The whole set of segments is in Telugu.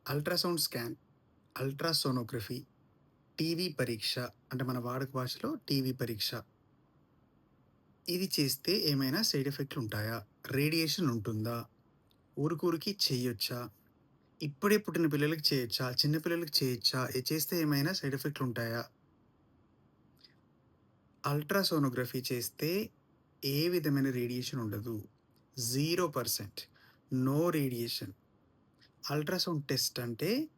అల్ట్రాసౌండ్ స్కాన్, అల్ట్రాసోనోగ్రఫీ, టీవీ పరీక్ష అంటే మన వాడుక భాషలో టీవీ పరీక్ష. ఇది చేస్తే ఏమైనా సైడ్ ఎఫెక్ట్‌లుంటాయా? రేడియేషన్ ఉంటుందా? ఊరికూరికి చేయొచ్చా? ఇప్పుడే పుట్టిన పిల్లలకి చేయొచ్చా? చిన్న పిల్లలకి చేయొచ్చా? చేస్తే ఏమైనా సైడ్ ఎఫెక్ట్‌లుంటాయా? అల్ట్రాసోనోగ్రఫీ చేస్తే ఏ విధమైన రేడియేషన్ ఉండదు. 0% నో రేడియేషన్. అల్ట్రాసౌండ్ టెస్ట్ అంటే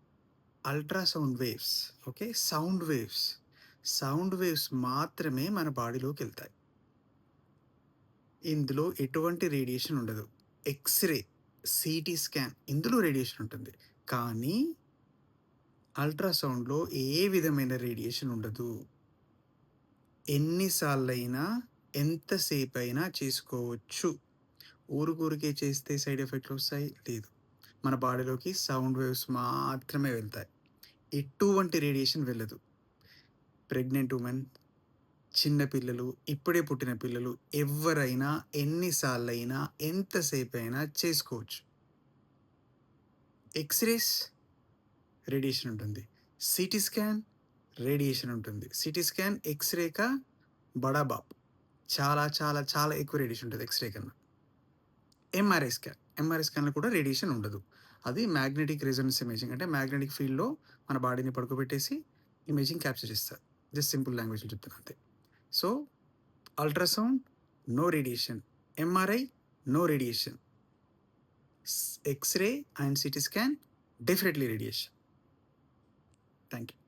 ultrasound waves. Okay. Sound waves. Sound waves మాత్రమే మన బాడీలోకెళ్తాయి. ఇందులో ఎటువంటి రేడియేషన్ ఉండదు. ఎక్స్‌రే, సీటీ స్కాన్ ఇందులో రేడియేషన్ ఉంటుంది. కానీ అల్ట్రాసౌండ్‌లో ఏ విధమైన రేడియేషన్ ఉండదు. ఎన్ని సార్లైనా, ఎంతసేపైనా చేసుకోవచ్చు. ఊరికే చేస్తే సైడ్ ఎఫెక్ట్‌లొస్తాయి? లేదు. మన బాడీలోకి సౌండ్ వేవ్స్ మాత్రమే వెళ్తాయి. ఎటువంటి రేడియేషన్ వెళ్ళదు. ప్రెగ్నెంట్ వుమెన్, చిన్న పిల్లలు, ఇప్పుడే పుట్టిన పిల్లలు ఎవ్వరైనా, ఎన్ని సార్లైనా, ఎంతసేపైనా చేసుకోవచ్చు. ఎక్స్‌రేస్ రేడియేషన్ ఉంటుంది. సీటీ స్కాన్ రేడియేషన్ ఉంటుంది. సీటీ స్కాన్ ఎక్స్‌రే కా బడా బాప్. చాలా, చాలా, చాలా ఎక్కువ రేడియేషన్ ఉంటది ఎక్స్‌రే కన్నా. MRI scan. ఎంఆర్ఐ స్కాన్‌లో కూడా రేడియేషన్ ఉండదు. అది మ్యాగ్నెటిక్ రెసొనెన్స్ ఇమేజింగ్. అంటే మ్యాగ్నెటిక్ ఫీల్డ్‌లో మన బాడీని పడుకోబెట్టేసి ఇమేజింగ్ క్యాప్చర్ చేస్తారు. జస్ట్ సింపుల్ లాంగ్వేజ్‌లో చెప్తున్నా అంతే. So, ultrasound no radiation. MRI no radiation. X-ray and CT scan definitely radiation. Thank you.